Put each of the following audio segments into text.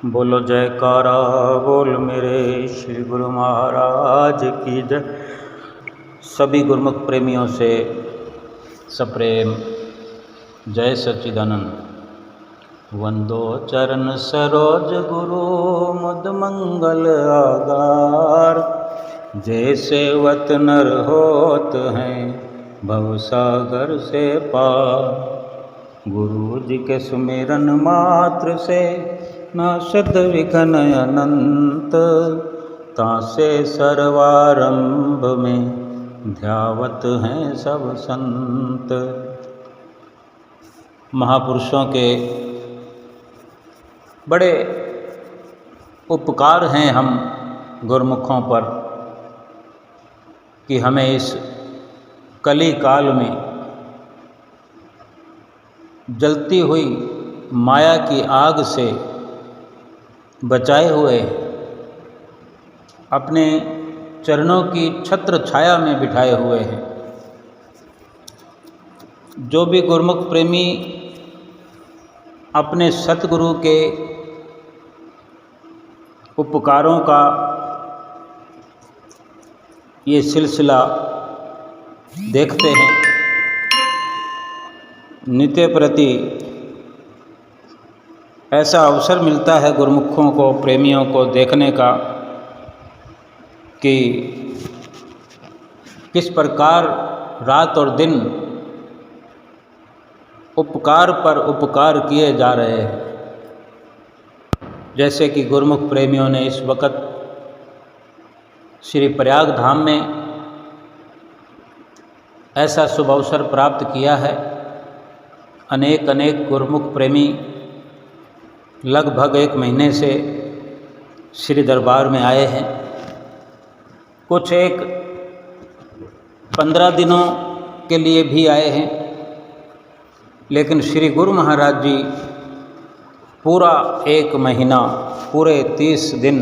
बोलो जयकारा बोल मेरे श्री गुरु महाराज की जय। सभी गुरुमुख प्रेमियों से सप्रेम जय सच्चिदानंद। वंदो चरण सरोज गुरु मुद मंगल आगार। जैसे वत नर होत हैं भवसागर से पार। गुरु जी के सुमिरन मात्र से नाशद विघ्न अनंत। तासे सर्वारंभ में ध्यावत हैं सब संत। महापुरुषों के बड़े उपकार हैं हम गुरुमुखों पर कि हमें इस कली काल में जलती हुई माया की आग से बचाए हुए अपने चरणों की छत्र छाया में बिठाए हुए हैं। जो भी गुरुमुख प्रेमी अपने सतगुरु के उपकारों का ये सिलसिला देखते हैं, नित्य प्रति ऐसा अवसर मिलता है गुरुमुखों को, प्रेमियों को देखने का कि किस प्रकार रात और दिन उपकार पर उपकार किए जा रहे हैं। जैसे कि गुरुमुख प्रेमियों ने इस वक्त श्री प्रयाग धाम में ऐसा शुभ अवसर प्राप्त किया है। अनेक अनेक गुरुमुख प्रेमी लगभग 1 महीने से श्री दरबार में आए हैं। कुछ एक 15 दिनों के लिए भी आए हैं, लेकिन श्री गुरु महाराज जी पूरा 1 महीना, पूरे 30 दिन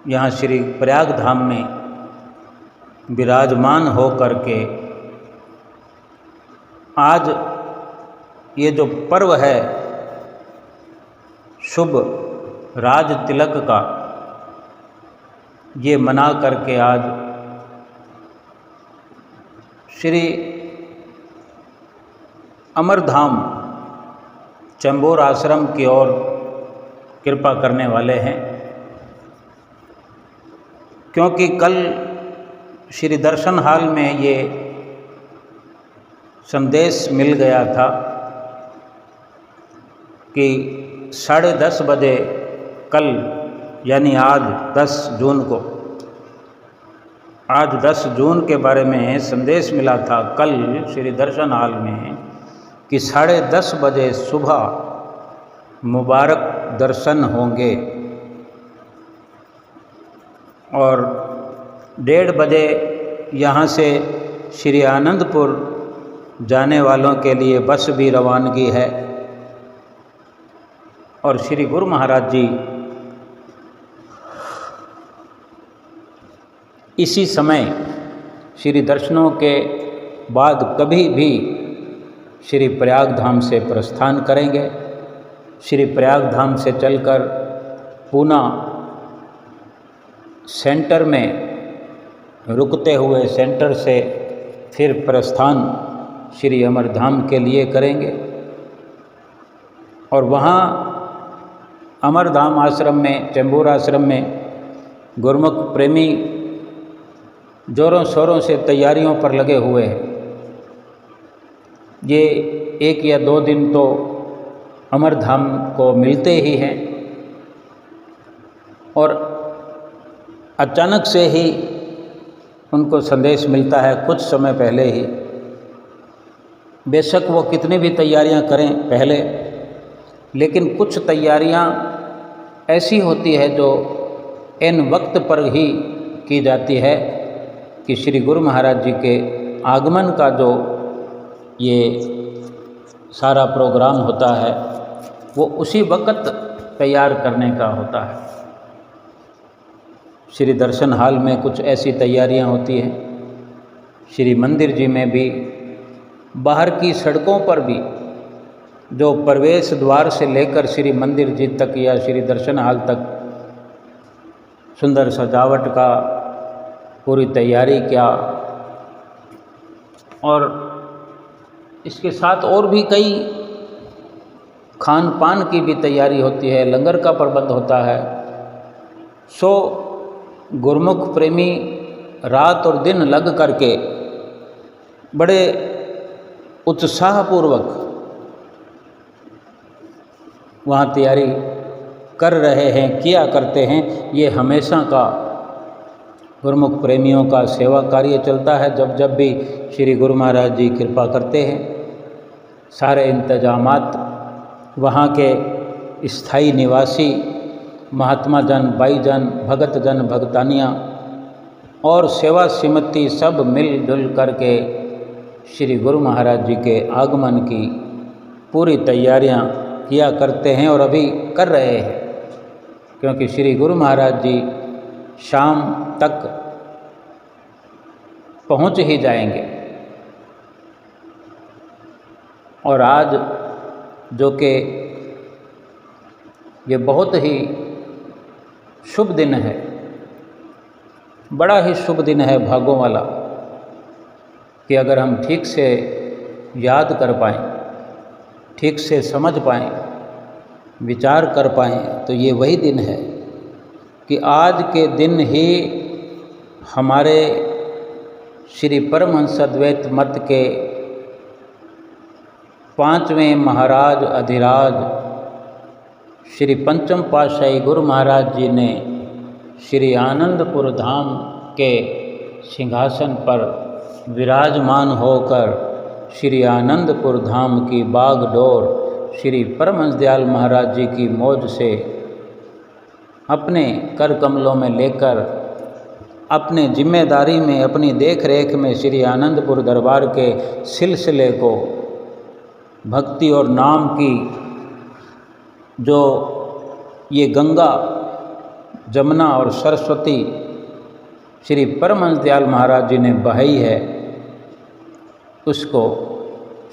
यहाँ श्री प्रयाग धाम में विराजमान हो कर के आज ये जो पर्व है शुभ राज तिलक का, ये मना करके आज श्री अमरधाम चंबोर आश्रम की ओर कृपा करने वाले हैं। क्योंकि कल श्री दर्शन हाल में ये संदेश मिल गया था कि 10:30 बजे कल यानी आज 10 जून को, आज 10 जून के बारे में संदेश मिला था कल श्री दर्शन हाल में कि 10:30 बजे सुबह मुबारक दर्शन होंगे और 1:30 बजे यहाँ से श्री आनंदपुर जाने वालों के लिए बस भी रवानगी है। और श्री गुरु महाराज जी इसी समय श्री दर्शनों के बाद कभी भी श्री प्रयाग धाम से प्रस्थान करेंगे। श्री प्रयाग धाम से चलकर पूना सेंटर में रुकते हुए सेंटर से फिर प्रस्थान श्री अमरधाम के लिए करेंगे और वहाँ अमरधाम आश्रम में, चंबोर आश्रम में गुरुमुख प्रेमी जोरों शोरों से तैयारियों पर लगे हुए हैं। ये 1 या 2 दिन तो अमरधाम को मिलते ही हैं और अचानक से ही उनको संदेश मिलता है कुछ समय पहले ही। बेशक वो कितनी भी तैयारियां करें पहले, लेकिन कुछ तैयारियां ऐसी होती है जो इन वक्त पर ही की जाती है कि श्री गुरु महाराज जी के आगमन का जो ये सारा प्रोग्राम होता है वो उसी वक्त तैयार करने का होता है। श्री दर्शन हाल में कुछ ऐसी तैयारियां होती हैं, श्री मंदिर जी में भी, बाहर की सड़कों पर भी जो प्रवेश द्वार से लेकर श्री मंदिर जी तक या श्री दर्शन हाल तक सुंदर सजावट का पूरी तैयारी किया, और इसके साथ और भी कई खान पान की भी तैयारी होती है, लंगर का प्रबंध होता है। सो गुरमुख प्रेमी रात और दिन लग करके बड़े उत्साहपूर्वक वहाँ तैयारी कर रहे हैं, किया करते हैं। ये हमेशा का गुरमुख प्रेमियों का सेवा कार्य चलता है। जब जब भी श्री गुरु महाराज जी कृपा करते हैं, सारे इंतजामात वहाँ के स्थायी निवासी महात्मा जन, भाई जन, भगत जन, भगतानियाँ और सेवा समिति सब मिलजुल करके श्री गुरु महाराज जी के आगमन की पूरी तैयारियां किया करते हैं और अभी कर रहे हैं, क्योंकि श्री गुरु महाराज जी शाम तक पहुंच ही जाएंगे। और आज जो कि ये बहुत ही शुभ दिन है, बड़ा ही शुभ दिन है, भागों वाला, कि अगर हम ठीक से याद कर पाएँ, ठीक से समझ पाएँ, विचार कर पाएँ, तो ये वही दिन है कि आज के दिन ही हमारे श्री परमहंस अद्वैत मत के 5वें महाराज अधिराज श्री पंचम पातशाही गुरु महाराज जी ने श्री आनंदपुर धाम के सिंहासन पर विराजमान होकर श्री आनंदपुर धाम की बागडोर श्री परमहंस दयाल महाराज जी की मौज से अपने कर कमलों में लेकर, अपने जिम्मेदारी में, अपनी देख रेख में श्री आनंदपुर दरबार के सिलसिले को भक्ति और नाम की जो ये गंगा, जमुना और सरस्वती श्री परमहंस दयाल महाराज जी ने बहाई है, उसको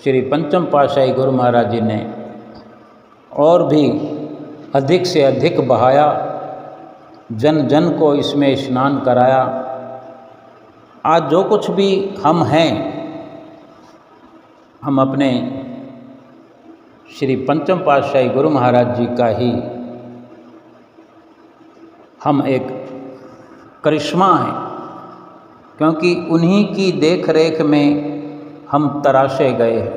श्री पंचम पातशाही गुरु महाराज जी ने और भी अधिक से अधिक बहाया, जन जन को इसमें स्नान कराया। आज जो कुछ भी हम हैं, हम अपने श्री पंचम पातशाही गुरु महाराज जी का ही हम एक करिश्मा हैं, क्योंकि उन्हीं की देख रेख में हम तराशे गए हैं।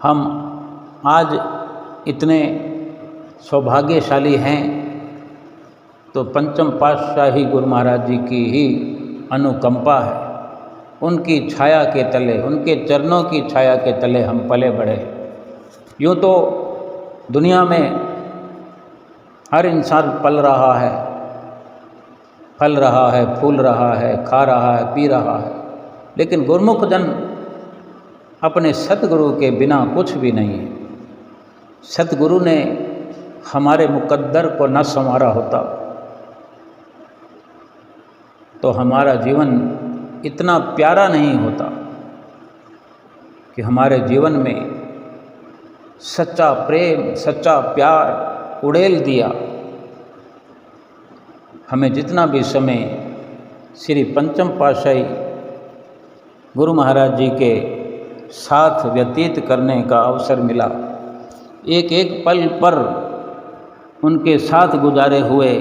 हम आज इतने सौभाग्यशाली हैं तो पंचम पातशाही गुरु महाराज जी की ही अनुकंपा है, उनकी छाया के तले, उनके चरणों की छाया के तले हम पले बढ़े। यूँ तो दुनिया में हर इंसान पल रहा है, फल रहा है, फूल रहा है, खा रहा है, पी रहा है, लेकिन गुरमुख जन अपने सतगुरु के बिना कुछ भी नहीं है। सतगुरु ने हमारे मुकद्दर को न संवारा होता तो हमारा जीवन इतना प्यारा नहीं होता कि हमारे जीवन में सच्चा प्रेम, सच्चा प्यार उड़ेल दिया। हमें जितना भी समय श्री पंचम पातशाही गुरु महाराज जी के साथ व्यतीत करने का अवसर मिला, एक एक पल पर उनके साथ गुजारे हुए,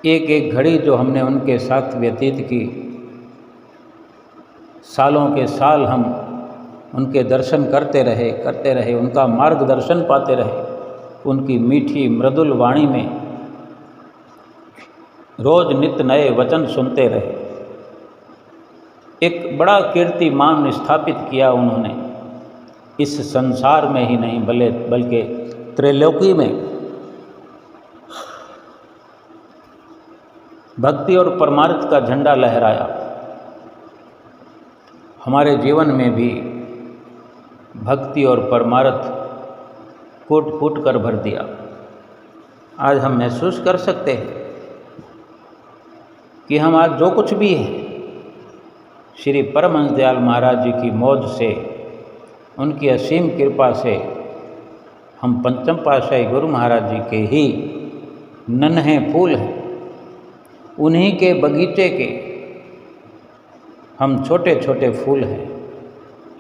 एक एक घड़ी जो हमने उनके साथ व्यतीत की, सालों के साल हम उनके दर्शन करते रहे, उनका मार्गदर्शन पाते रहे, उनकी मीठी मृदुल वाणी में रोज नित्य नए वचन सुनते रहे। एक बड़ा कीर्तिमान स्थापित किया उन्होंने, इस संसार में ही नहीं बल्कि त्रैलोकी में। भक्ति और परमार्थ का झंडा लहराया। हमारे जीवन में भी भक्ति और परमार्थ फूट फूट कर भर दिया। आज हम महसूस कर सकते हैं कि हम आज जो कुछ भी हैं, श्री परमहंस दयाल महाराज जी की मौज से, उनकी असीम कृपा से हम पंचम पातशाही गुरु महाराज जी के ही नन्हे फूल हैं। उन्हीं के बगीचे के हम छोटे छोटे फूल हैं,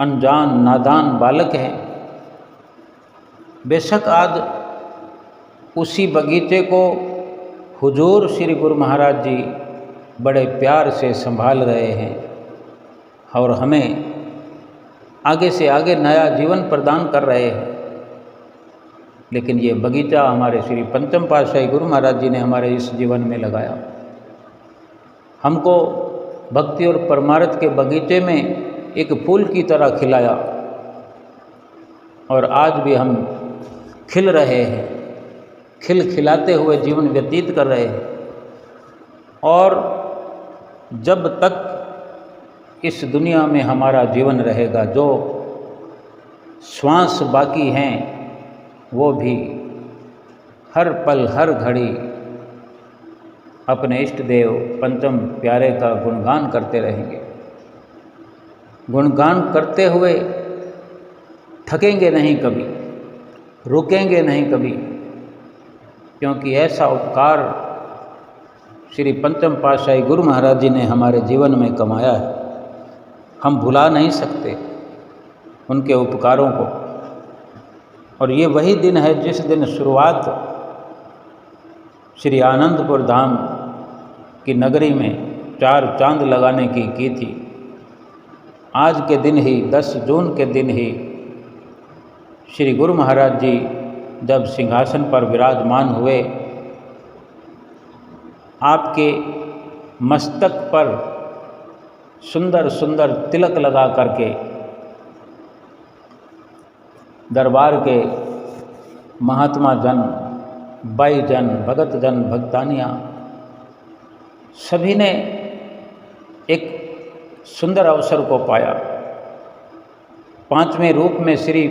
अनजान नादान बालक हैं। बेशक आज उसी बगीचे को हुजूर श्री गुरु महाराज जी बड़े प्यार से संभाल रहे हैं और हमें आगे से आगे नया जीवन प्रदान कर रहे हैं। लेकिन ये बगीचा हमारे श्री पंचम पातशाही गुरु महाराज जी ने हमारे इस जीवन में लगाया। हमको भक्ति और परमार्थ के बगीचे में एक फूल की तरह खिलाया और आज भी हम खिल रहे हैं, खिलाते हुए जीवन व्यतीत कर रहे हैं। और जब तक इस दुनिया में हमारा जीवन रहेगा, जो श्वास बाकी हैं वो भी हर पल हर घड़ी अपने इष्ट देव पंचम प्यारे का गुणगान करते रहेंगे। गुणगान करते हुए थकेंगे नहीं कभी, रुकेंगे नहीं कभी, क्योंकि ऐसा उपकार श्री पंचम पातशाही गुरु महाराज जी ने हमारे जीवन में कमाया है। हम भुला नहीं सकते उनके उपकारों को। और ये वही दिन है जिस दिन शुरुआत श्री आनंदपुर धाम की नगरी में 4 चांद लगाने की थी। आज के दिन ही 10 जून के दिन ही श्री गुरु महाराज जी जब सिंहासन पर विराजमान हुए, आपके मस्तक पर सुंदर सुंदर तिलक लगा करके दरबार के महात्मा जन, बाई जन, भगत जन, भक्तानियाँ सभी ने एक सुंदर अवसर को पाया। 5वें रूप में श्री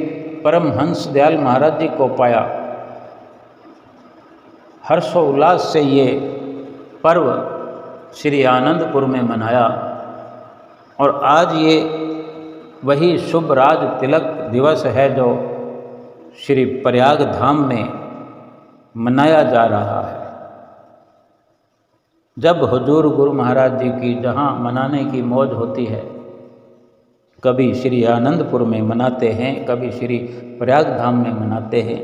परमहंस दयाल महाराज जी को पाया। हर्षोल्लास से ये पर्व श्री आनंदपुर में मनाया और आज ये वही शुभ राज तिलक दिवस है जो श्री प्रयाग धाम में मनाया जा रहा है। जब हुजूर गुरु महाराज जी की जहाँ मनाने की मौज होती है, कभी श्री आनंदपुर में मनाते हैं, कभी श्री प्रयाग धाम में मनाते हैं।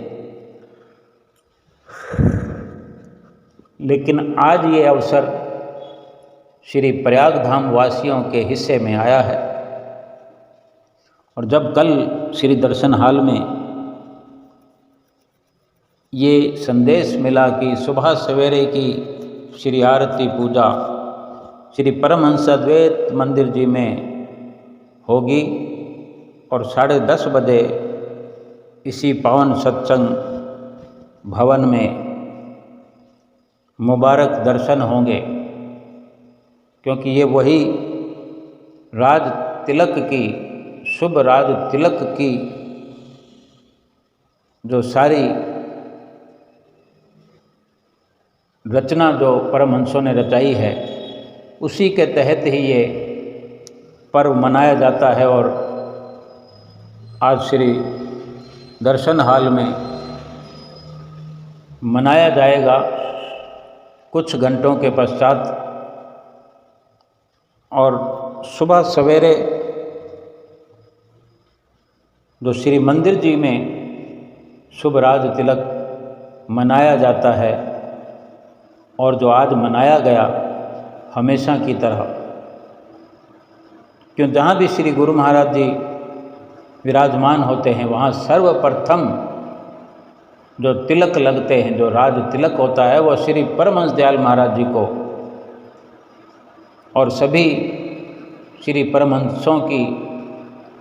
लेकिन आज ये अवसर श्री प्रयाग धाम वासियों के हिस्से में आया है। और जब कल श्री दर्शन हाल में ये संदेश मिला कि सुबह सवेरे की श्री आरती पूजा श्री परमहंस अद्वैत मंदिर जी में होगी और 10:30 बजे इसी पावन सत्संग भवन में मुबारक दर्शन होंगे, क्योंकि ये वही राज तिलक की, शुभ राज तिलक की जो सारी रचना जो परमहंसों ने रचाई है, उसी के तहत ही ये पर्व मनाया जाता है। और आज श्री दर्शन हाल में मनाया जाएगा कुछ घंटों के पश्चात। और सुबह सवेरे जो श्री मंदिर जी में शुभ राज तिलक मनाया जाता है और जो आज मनाया गया हमेशा की तरह, क्यों जहाँ भी श्री गुरु महाराज जी विराजमान होते हैं वहाँ सर्वप्रथम जो तिलक लगते हैं, जो राज तिलक होता है, वो श्री परमहंस दयाल महाराज जी को और सभी श्री परमहंसों की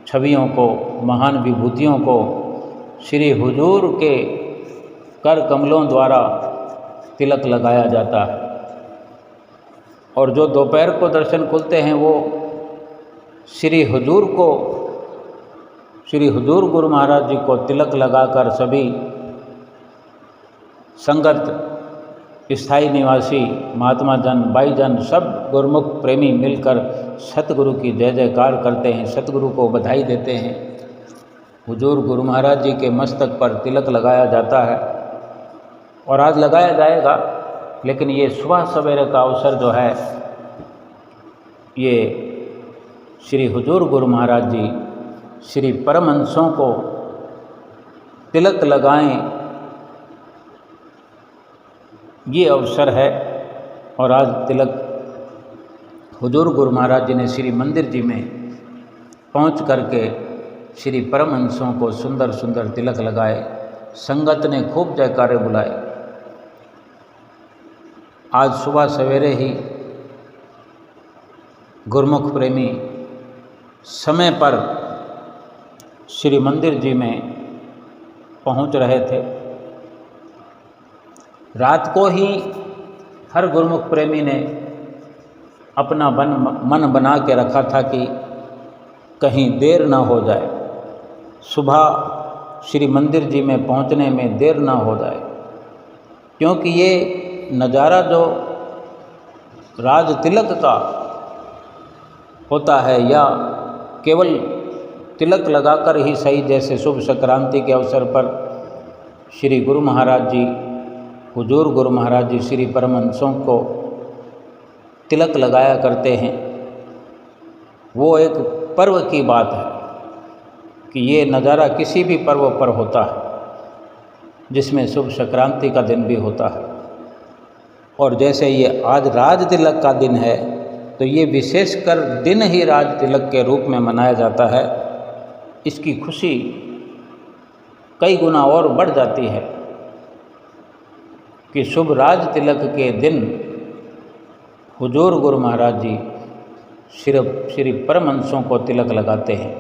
छवियों को, महान विभूतियों को श्री हुजूर के कर कमलों द्वारा तिलक लगाया जाता है। और जो दोपहर को दर्शन खुलते हैं वो श्री हुजूर को, श्री हुजूर गुरु महाराज जी को तिलक लगाकर सभी संगत, स्थायी निवासी, महात्मा जन, बाई जन, सब गुरुमुख प्रेमी मिलकर सतगुरु की जय जयकार करते हैं, सतगुरु को बधाई देते हैं। हुजूर गुरु महाराज जी के मस्तक पर तिलक लगाया जाता है और आज लगाया जाएगा। लेकिन ये सुबह सवेरे का अवसर जो है, ये श्री हुजूर गुरु महाराज जी श्री परमहंसों को तिलक लगाएं, ये अवसर है। और आज तिलक हुजूर गुरु महाराज जी ने श्री मंदिर जी में पहुंच करके श्री परमहंसों को सुंदर सुंदर तिलक लगाए। संगत ने खूब जयकारे बुलाए। आज सुबह सवेरे ही गुरमुख प्रेमी समय पर श्री मंदिर जी में पहुंच रहे थे। रात को ही हर गुरमुख प्रेमी ने अपना मन बना के रखा था कि कहीं देर ना हो जाए, सुबह श्री मंदिर जी में पहुंचने में देर ना हो जाए, क्योंकि ये नज़ारा जो राज तिलक का होता है या केवल तिलक लगाकर ही सही, जैसे शुभ संक्रांति के अवसर पर श्री गुरु महाराज जी हुजूर गुरु महाराज जी श्री परमहंसों को तिलक लगाया करते हैं, वो एक पर्व की बात है कि ये नज़ारा किसी भी पर्व पर होता है जिसमें शुभ संक्रांति का दिन भी होता है। और जैसे ये आज राज तिलक का दिन है, तो ये विशेषकर दिन ही राज तिलक के रूप में मनाया जाता है। इसकी खुशी कई गुना और बढ़ जाती है कि शुभ राज तिलक के दिन हुजूर गुरु महाराज जी श्री परमहंसों को तिलक लगाते हैं।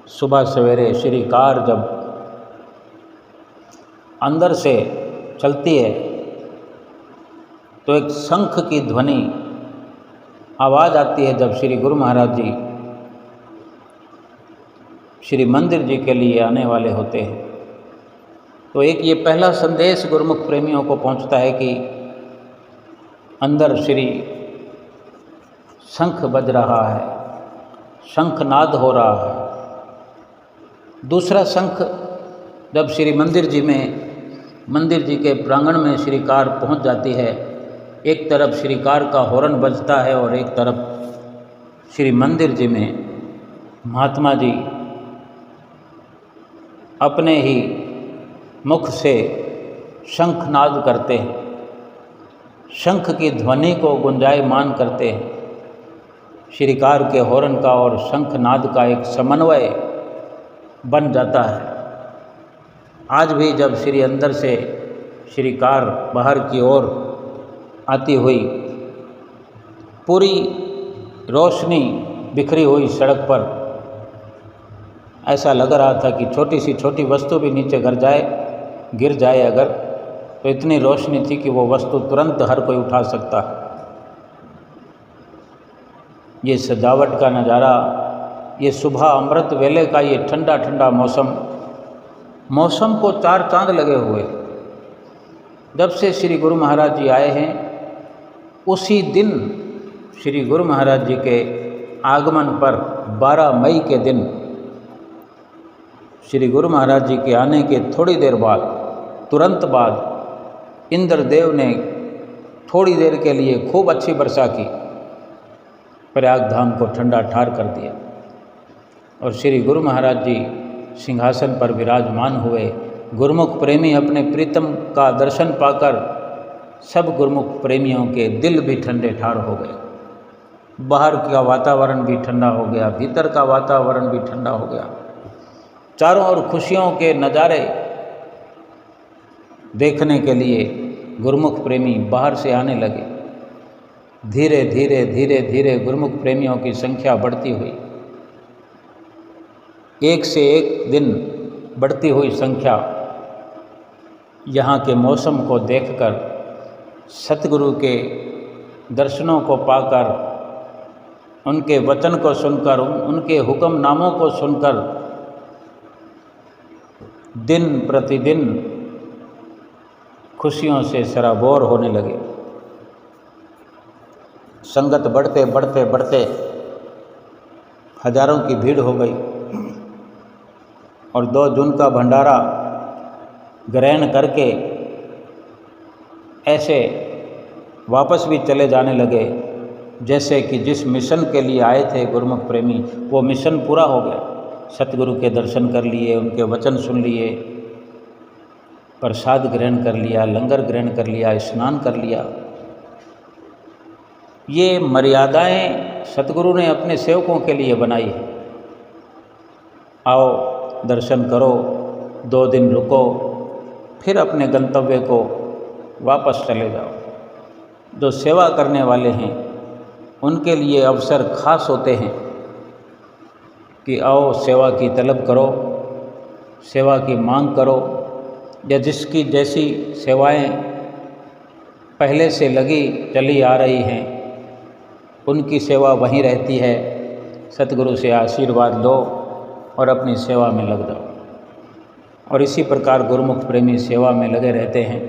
सुबह सवेरे श्री कार जब अंदर से चलती है तो एक शंख की ध्वनि आवाज़ आती है जब श्री गुरु महाराज जी श्री मंदिर जी के लिए आने वाले होते हैं। तो एक ये पहला संदेश गुरुमुख प्रेमियों को पहुंचता है कि अंदर श्री शंख बज रहा है, शंखनाद हो रहा है। दूसरा शंख जब श्री मंदिर जी के प्रांगण में श्री कार पहुंच जाती है, एक तरफ श्री कार का हॉर्न बजता है और एक तरफ श्री मंदिर जी में महात्मा जी अपने ही मुख से शंखनाद करते हैं, शंख की ध्वनि को गुंजायमान करते हैं। श्री कार के हॉर्न का और शंखनाद का एक समन्वय बन जाता है। आज भी जब श्री अंदर से श्री कार बाहर की ओर आती हुई, पूरी रोशनी बिखरी हुई सड़क पर, ऐसा लग रहा था कि छोटी सी छोटी वस्तु भी नीचे गिर जाए अगर, तो इतनी रोशनी थी कि वो वस्तु तुरंत हर कोई उठा सकता है। ये सजावट का नज़ारा, ये सुबह अमृत वेले का ये ठंडा ठंडा मौसम को चार चांद लगे हुए। जब से श्री गुरु महाराज जी आए हैं, उसी दिन श्री गुरु महाराज जी के आगमन पर 12 मई के दिन श्री गुरु महाराज जी के आने के थोड़ी देर बाद, तुरंत बाद इंद्रदेव ने थोड़ी देर के लिए खूब अच्छी वर्षा की, प्रयाग धाम को ठंडा ठार कर दिया और श्री गुरु महाराज जी सिंहासन पर विराजमान हुए। गुरुमुख प्रेमी अपने प्रीतम का दर्शन पाकर सब गुरुमुख प्रेमियों के दिल भी ठंडे ठार हो गए। बाहर का वातावरण भी ठंडा हो गया, भीतर का वातावरण भी ठंडा हो गया। चारों ओर खुशियों के नज़ारे देखने के लिए गुरुमुख प्रेमी बाहर से आने लगे। धीरे धीरे धीरे धीरे गुरुमुख प्रेमियों की संख्या बढ़ती हुई, एक से एक दिन बढ़ती हुई संख्या यहाँ के मौसम को देखकर, सतगुरु के दर्शनों को पाकर, उनके वचन को सुनकर, उनके हुक्मनामों को सुनकर दिन प्रतिदिन खुशियों से सराबोर होने लगे। संगत बढ़ते बढ़ते बढ़ते हजारों की भीड़ हो गई और 2 जून का भंडारा ग्रहण करके ऐसे वापस भी चले जाने लगे जैसे कि जिस मिशन के लिए आए थे गुरुमुख प्रेमी वो मिशन पूरा हो गया। सतगुरु के दर्शन कर लिए, उनके वचन सुन लिए, प्रसाद ग्रहण कर लिया, लंगर ग्रहण कर लिया, स्नान कर लिया। ये मर्यादाएं सतगुरु ने अपने सेवकों के लिए बनाई है। आओ दर्शन करो, 2 दिन रुको, फिर अपने गंतव्य को वापस चले जाओ। जो सेवा करने वाले हैं उनके लिए अवसर खास होते हैं कि आओ सेवा की तलब करो, सेवा की मांग करो, या जिसकी जैसी सेवाएं पहले से लगी चली आ रही हैं उनकी सेवा वहीं रहती है। सतगुरु से आशीर्वाद लो और अपनी सेवा में लग जाओ। और इसी प्रकार गुरुमुख प्रेमी सेवा में लगे रहते हैं,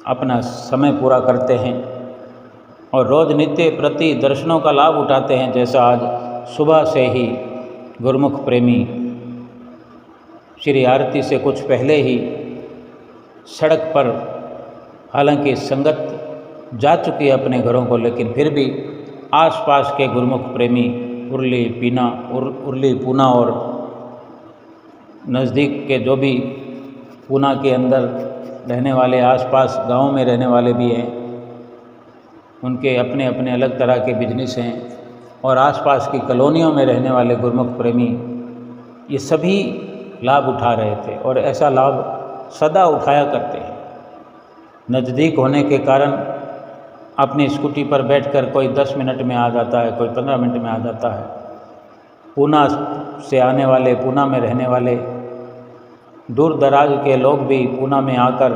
अपना समय पूरा करते हैं और रोज़ नित्य प्रति दर्शनों का लाभ उठाते हैं। जैसा आज सुबह से ही गुरुमुख प्रेमी श्री आरती से कुछ पहले ही सड़क पर, हालांकि संगत जा चुकी है अपने घरों को, लेकिन फिर भी आसपास के गुरुमुख प्रेमी उरली पूना और नज़दीक के जो भी पूना के अंदर रहने वाले, आसपास गाँव में रहने वाले भी हैं, उनके अपने अपने अलग तरह के बिजनेस हैं, और आसपास की कॉलोनियों में रहने वाले गुरुमुख प्रेमी ये सभी लाभ उठा रहे थे और ऐसा लाभ सदा उठाया करते हैं। नज़दीक होने के कारण अपनी स्कूटी पर बैठकर कोई 10 मिनट में आ जाता है, कोई 15 मिनट में आ जाता है। पूना से आने वाले, पूना में रहने वाले दूर दराज के लोग भी पूना में आकर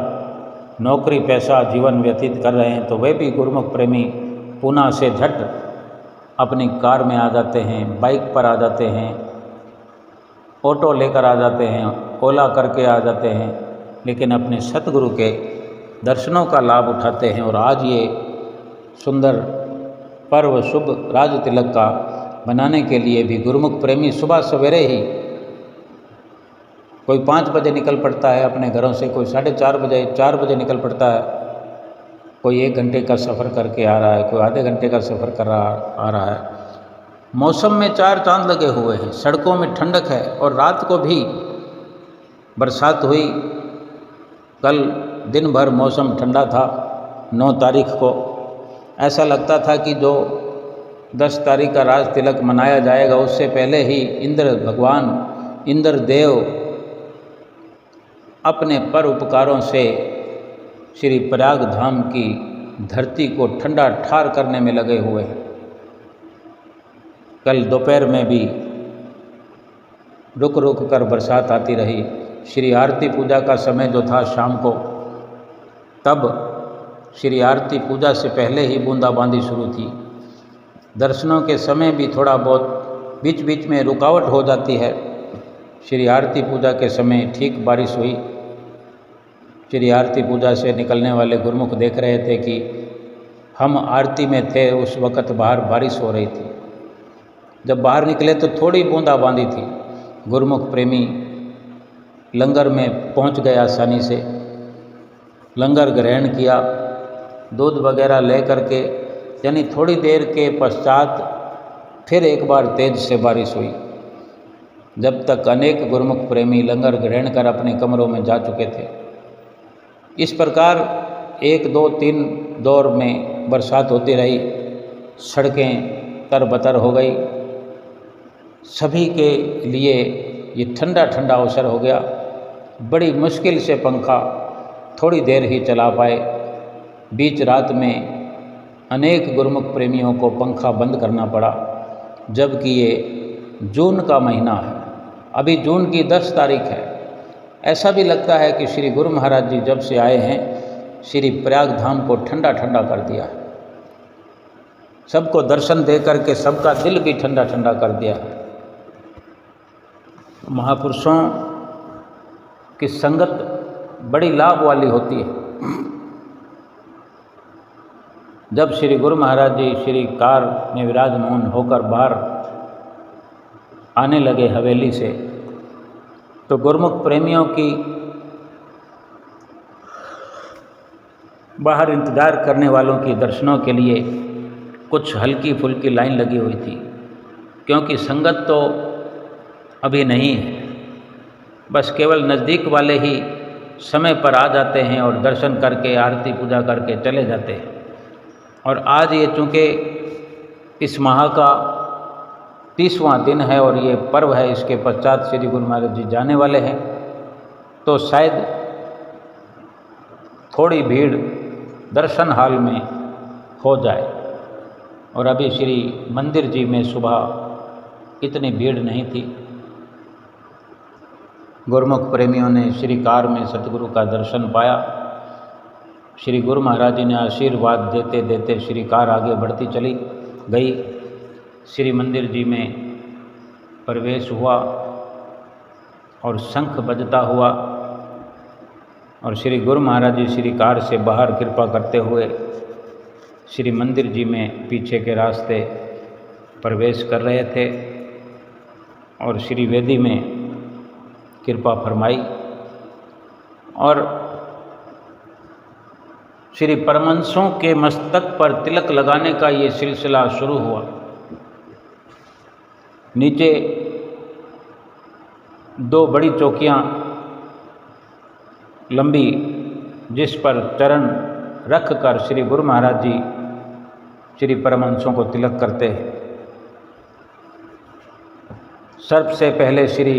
नौकरी पैसा जीवन व्यतीत कर रहे हैं, तो वे भी गुरुमुख प्रेमी पूना से झट अपनी कार में आ जाते हैं, बाइक पर आ जाते हैं, ऑटो लेकर आ जाते हैं, ओला करके आ जाते हैं, लेकिन अपने सतगुरु के दर्शनों का लाभ उठाते हैं। और आज ये सुंदर पर्व शुभ राज तिलक का मनाने के लिए भी गुरुमुख प्रेमी सुबह सवेरे ही, कोई 5 बजे निकल पड़ता है अपने घरों से, कोई 4:30 बजे, 4 बजे निकल पड़ता है, कोई 1 घंटे का सफ़र करके आ रहा है, कोई आधे घंटे का सफ़र कर रहा आ रहा है। मौसम में 4 चांद लगे हुए हैं, सड़कों में ठंडक है और रात को भी बरसात हुई। कल दिन भर मौसम ठंडा था। 9 तारीख को ऐसा लगता था कि जो 10 तारीख का राज तिलक मनाया जाएगा उससे पहले ही इंद्र भगवान, इंद्र देव अपने परोपकारों से श्री प्रयाग धाम की धरती को ठंडा ठार करने में लगे हुए हैं। कल दोपहर में भी रुक रुक कर बरसात आती रही। श्री आरती पूजा का समय जो था शाम को, तब श्री आरती पूजा से पहले ही बूंदाबांदी शुरू थी। दर्शनों के समय भी थोड़ा बहुत बीच बीच में रुकावट हो जाती है। श्री आरती पूजा के समय ठीक बारिश हुई। श्री आरती पूजा से निकलने वाले गुरुमुख देख रहे थे कि हम आरती में थे, उस वक़्त बाहर बारिश हो रही थी। जब बाहर निकले तो थोड़ी बूंदाबांदी थी। गुरुमुख प्रेमी लंगर में पहुंच गए आसानी से, लंगर ग्रहण किया, दूध वगैरह ले करके, यानी थोड़ी देर के पश्चात फिर एक बार तेज से बारिश हुई। जब तक अनेक गुरुमुख प्रेमी लंगर ग्रहण कर अपने कमरों में जा चुके थे। इस प्रकार 1, 2, 3 दौर में बरसात होती रही। सड़कें तरबतर हो गई। सभी के लिए ये ठंडा ठंडा अवसर हो गया। बड़ी मुश्किल से पंखा थोड़ी देर ही चला पाए। बीच रात में अनेक गुरुमुख प्रेमियों को पंखा बंद करना पड़ा, जबकि ये जून का महीना है। अभी जून की 10 तारीख है। ऐसा भी लगता है कि श्री गुरु महाराज जी जब से आए हैं, श्री प्रयाग धाम को ठंडा ठंडा कर दिया है। सबको दर्शन दे करके सबका दिल भी ठंडा ठंडा कर दिया है। महापुरुषों की संगत बड़ी लाभ वाली होती है। जब श्री गुरु महाराज जी श्री कार में विराजमान होकर बाहर आने लगे हवेली से, तो गुरुमुख प्रेमियों की बाहर इंतज़ार करने वालों की दर्शनों के लिए कुछ हल्की फुल्की लाइन लगी हुई थी, क्योंकि संगत तो अभी नहीं है, बस केवल नज़दीक वाले ही समय पर आ जाते हैं और दर्शन करके आरती पूजा करके चले जाते हैं। और आज ये चूँकि इस माह का 30वां दिन है और ये पर्व है, इसके पश्चात श्री गुरु महाराज जी जाने वाले हैं, तो शायद थोड़ी भीड़ दर्शन हाल में हो जाए। और अभी श्री मंदिर जी में सुबह इतनी भीड़ नहीं थी। गुरुमुख प्रेमियों ने श्री कार में सतगुरु का दर्शन पाया। श्री गुरु महाराज जी ने आशीर्वाद देते देते श्री कार आगे बढ़ती चली गई। श्री मंदिर जी में प्रवेश हुआ और शंख बजता हुआ और श्री गुरु महाराज जी श्री कार से बाहर कृपा करते हुए श्री मंदिर जी में पीछे के रास्ते प्रवेश कर रहे थे और श्री वेदी में कृपा फरमाई और श्री परमहंसों के मस्तक पर तिलक लगाने का ये सिलसिला शुरू हुआ। नीचे 2 बड़ी चौकियाँ लंबी, जिस पर चरण रख कर श्री गुरु महाराज जी श्री परमहंसों को तिलक करते हैं। सबसे पहले श्री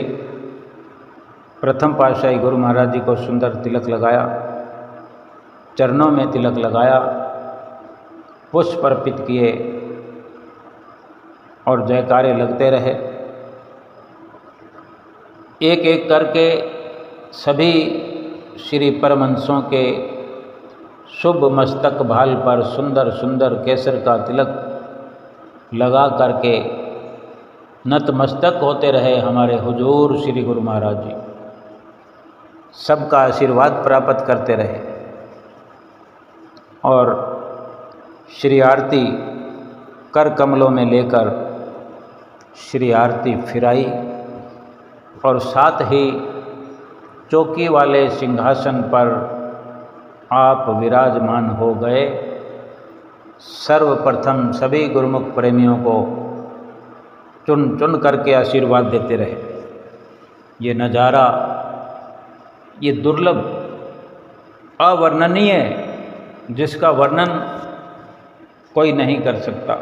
प्रथम पातशाही गुरु महाराज जी को सुंदर तिलक लगाया, चरणों में तिलक लगाया, पुष्प अर्पित किए और जयकारे लगते रहे। एक एक करके सभी श्री परमहंसों के शुभ मस्तक भाल पर सुंदर सुंदर केसर का तिलक लगा करके नतमस्तक होते रहे हमारे हुजूर श्री गुरु महाराज जी। सबका आशीर्वाद प्राप्त करते रहे और श्री आरती कर कमलों में लेकर श्री आरती फिराई और साथ ही चौकी वाले सिंहासन पर आप विराजमान हो गए। सर्वप्रथम सभी गुरुमुख प्रेमियों को चुन चुन करके आशीर्वाद देते रहे। ये नज़ारा, ये दुर्लभ, अवर्णनीय, जिसका वर्णन कोई नहीं कर सकता।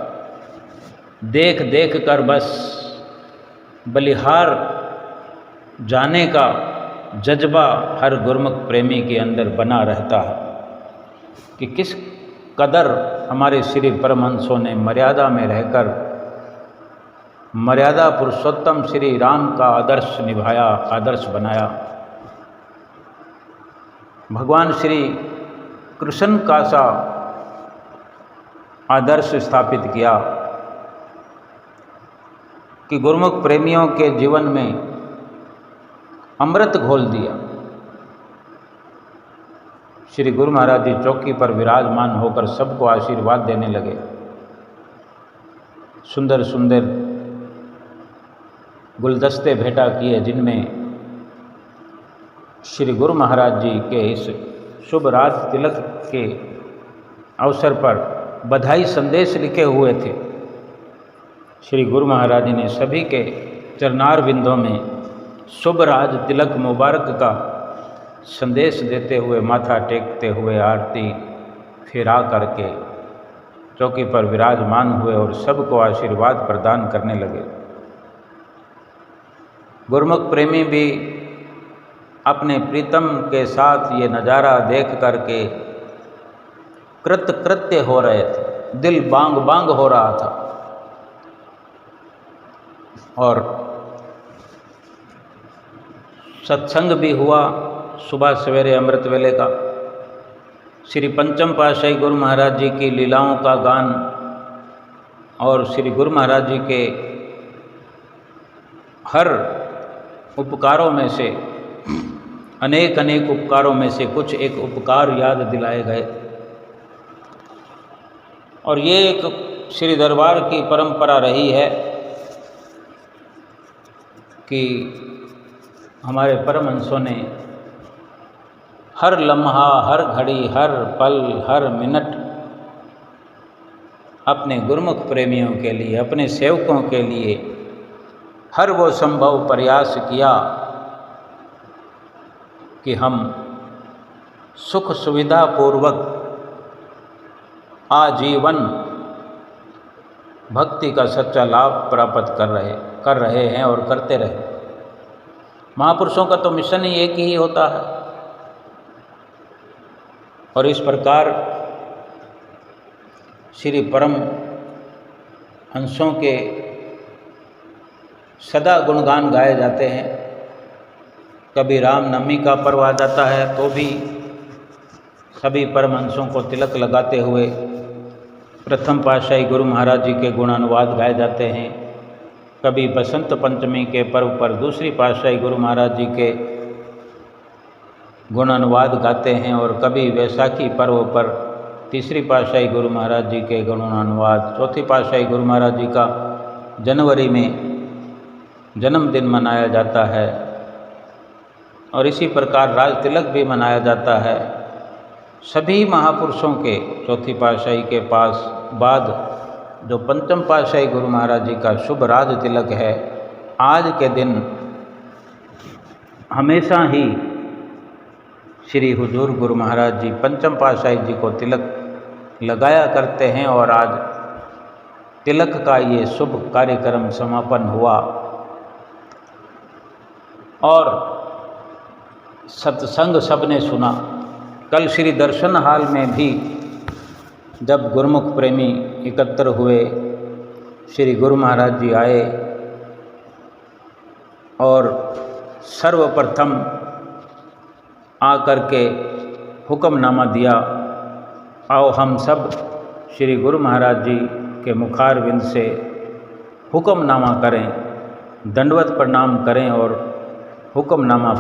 देख देख कर बस बलिहार जाने का जज्बा हर गुरुमुख प्रेमी के अंदर बना रहता है कि किस कदर हमारे श्री परमहंसों ने मर्यादा में रहकर मर्यादा पुरुषोत्तम श्री राम का आदर्श निभाया, आदर्श बनाया। भगवान श्री कृष्ण का सा आदर्श स्थापित किया कि गुरुमुख प्रेमियों के जीवन में अमृत घोल दिया। श्री गुरु महाराज जी चौकी पर विराजमान होकर सबको आशीर्वाद देने लगे। सुंदर सुंदर गुलदस्ते भेंटा किए, जिनमें श्री गुरु महाराज जी के इस शुभ राज तिलक के अवसर पर बधाई संदेश लिखे हुए थे। श्री गुरु महाराज जी ने सभी के चरणार बिंदों में शुभ राज तिलक मुबारक का संदेश देते हुए, माथा टेकते हुए आरती फिरा करके चौकी पर विराजमान हुए और सबको आशीर्वाद प्रदान करने लगे। गुरुमुख प्रेमी भी अपने प्रीतम के साथ ये नज़ारा देख करके कृत्य हो रहे थे, दिल बांग बांग हो रहा था। और सत्संग भी हुआ सुबह सवेरे अमृत वेले का। श्री पंचम पातशाही गुरु महाराज जी की लीलाओं का गान और श्री गुरु महाराज जी के हर उपकारों में से, अनेक अनेक उपकारों में से कुछ एक उपकार याद दिलाए गए। और ये एक श्री दरबार की परंपरा रही है कि हमारे परमहंसों ने हर लम्हा, हर घड़ी, हर पल, हर मिनट अपने गुरुमुख प्रेमियों के लिए, अपने सेवकों के लिए हर वो संभव प्रयास किया कि हम सुख सुविधा पूर्वक आजीवन भक्ति का सच्चा लाभ प्राप्त कर रहे हैं और करते रहे। महापुरुषों का तो मिशन ही एक ही होता है। और इस प्रकार श्री परम हंसों के सदा गुणगान गाए जाते हैं। कभी रामनवमी का पर्व आ जाता है तो भी सभी परमहंसों को तिलक लगाते हुए प्रथम पातशाही गुरु महाराज जी के गुणानुवाद गाए जाते हैं। कभी बसंत पंचमी के पर्व पर दूसरी पातशाही गुरु महाराज जी के गुणानुवाद गाते हैं और कभी वैसाखी पर्व पर तीसरी पातशाही गुरु महाराज जी के गुणानुवाद, चौथी पातशाही गुरु महाराज जी का जनवरी में जन्मदिन मनाया जाता है और इसी प्रकार राज तिलक भी मनाया जाता है। सभी महापुरुषों के चौथी पातशाही के पास बाद जो पंचम पातशाही गुरु महाराज जी का शुभ राज तिलक है, आज के दिन हमेशा ही श्री हुजूर गुरु महाराज जी पंचम पातशाही जी को तिलक लगाया करते हैं और आज तिलक का ये शुभ कार्यक्रम समापन हुआ और सत्संग सबने सुना। कल श्री दर्शन हाल में भी जब गुरुमुख प्रेमी एकत्र हुए, श्री गुरु महाराज जी आए और सर्वप्रथम आकर के हुक्मनामा दिया, आओ हम सब श्री गुरु महाराज जी के मुखारविंद से हुक्मनामा करें, दंडवत प्रणाम करें और हुक्मनामा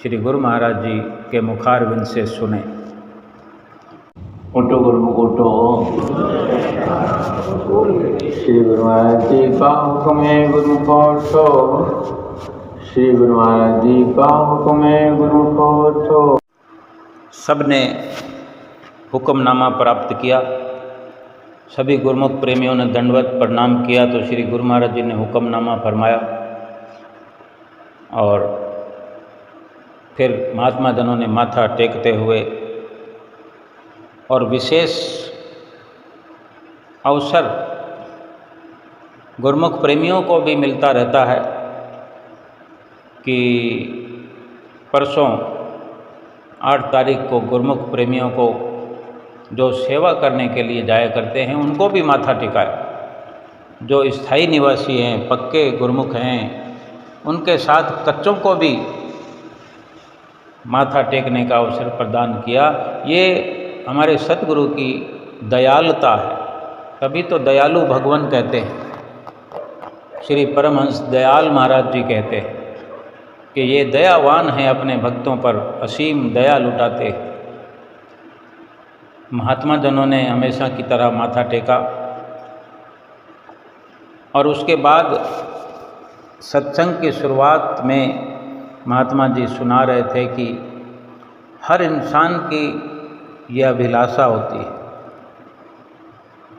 श्री गुरु महाराज जी के मुखारविंद से सुने। उठो गुरुमुख उठो, श्री गुरु महाराज जी का हुक्म है गुरु को उठो, श्री गुरु महाराज जी का हुक्म है गुरु को उठो। सबने हुक्मनामा प्राप्त किया। सभी गुरुमुख प्रेमियों ने दंडवत प्रणाम किया तो श्री गुरु महाराज जी ने हुक्मनामा फरमाया और फिर महात्मा जनों ने माथा टेकते हुए और विशेष अवसर गुरुमुख प्रेमियों को भी मिलता रहता है कि परसों 8 तारीख को गुरुमुख प्रेमियों को जो सेवा करने के लिए जाया करते हैं उनको भी माथा टिकाए। जो स्थायी निवासी हैं, पक्के गुरुमुख हैं, उनके साथ कच्चों को भी माथा टेकने का अवसर प्रदान किया। ये हमारे सतगुरु की दयालुता है, तभी तो दयालु भगवान कहते हैं। श्री परमहंस दयाल महाराज जी कहते हैं कि ये दयावान हैं, अपने भक्तों पर असीम दया लुटाते। महात्मा जनों ने हमेशा की तरह माथा टेका और उसके बाद सत्संग की शुरुआत में महात्मा जी सुना रहे थे कि हर इंसान की यह अभिलाषा होती है,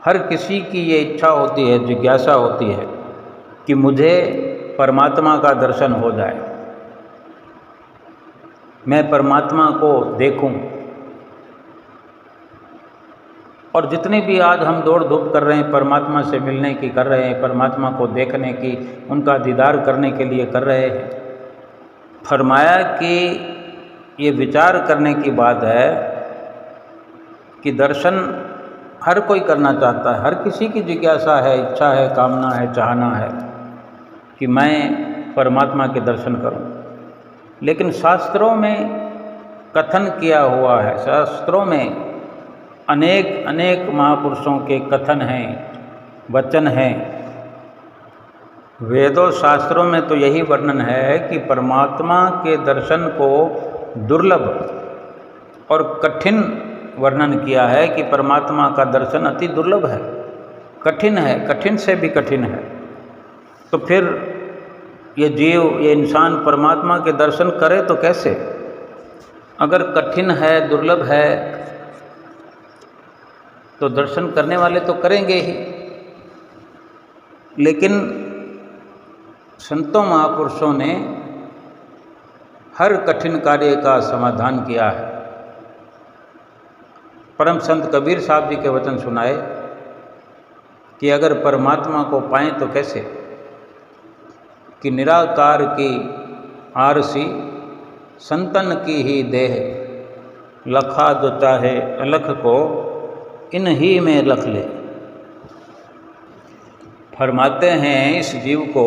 हर किसी की ये इच्छा होती है, जिज्ञासा होती है कि मुझे परमात्मा का दर्शन हो जाए, मैं परमात्मा को देखूं। और जितने भी आज हम दौड़ धूप कर रहे हैं, परमात्मा से मिलने की कर रहे हैं, परमात्मा को देखने की, उनका दीदार करने के लिए कर रहे हैं। फरमाया कि ये विचार करने की बात है कि दर्शन हर कोई करना चाहता है, हर किसी की जिज्ञासा है, इच्छा है, कामना है, चाहना है कि मैं परमात्मा के दर्शन करूं। लेकिन शास्त्रों में कथन किया हुआ है, शास्त्रों में अनेक अनेक महापुरुषों के कथन हैं, वचन हैं। वेदों शास्त्रों में तो यही वर्णन है कि परमात्मा के दर्शन को दुर्लभ और कठिन वर्णन किया है कि परमात्मा का दर्शन अति दुर्लभ है, कठिन है, कठिन से भी कठिन है। तो फिर ये जीव, ये इंसान परमात्मा के दर्शन करे तो कैसे? अगर कठिन है, दुर्लभ है, तो दर्शन करने वाले तो करेंगे ही, लेकिन संतों महापुरुषों ने हर कठिन कार्य का समाधान किया है। परम संत कबीर साहब जी के वचन सुनाए कि अगर परमात्मा को पाएं तो कैसे? कि निराकार की आरसी संतन की ही देह, लखा जो चाहे अलख को इन ही में लख ले। फरमाते हैं इस जीव को,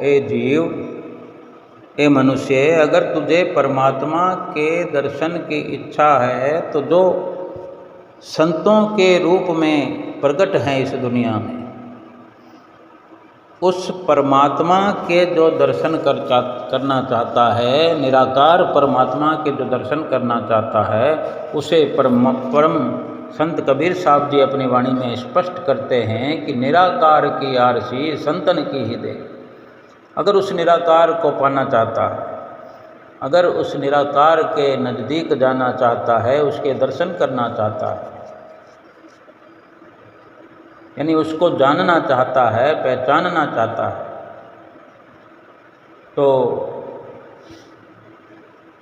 ए जीव, ए मनुष्य, अगर तुझे परमात्मा के दर्शन की इच्छा है तो जो संतों के रूप में प्रकट हैं इस दुनिया में, उस परमात्मा के जो दर्शन करना चाहता है, निराकार परमात्मा के जो दर्शन करना चाहता है, उसे परम संत कबीर साहब जी अपनी वाणी में स्पष्ट करते हैं कि निराकार की आरसी संतन की ही दे। अगर उस निराकार को पाना चाहता है, अगर उस निराकार के नज़दीक जाना चाहता है, उसके दर्शन करना चाहता है, यानी उसको जानना चाहता है, पहचानना चाहता है, तो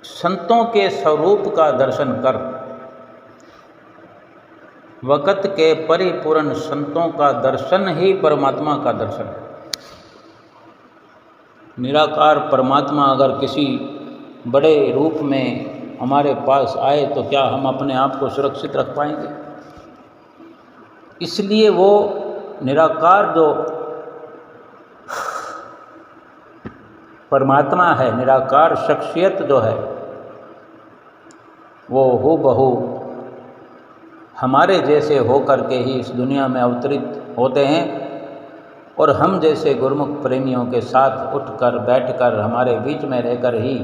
संतों के स्वरूप का दर्शन कर। वक़्त के परिपूर्ण संतों का दर्शन ही परमात्मा का दर्शन है। निराकार परमात्मा अगर किसी बड़े रूप में हमारे पास आए तो क्या हम अपने आप को सुरक्षित रख पाएंगे? इसलिए वो निराकार जो परमात्मा है, निराकार शख्सियत जो है, वो हूबहू हमारे जैसे होकर के ही इस दुनिया में अवतरित होते हैं और हम जैसे गुरुमुख प्रेमियों के साथ उठकर बैठकर हमारे बीच में रहकर ही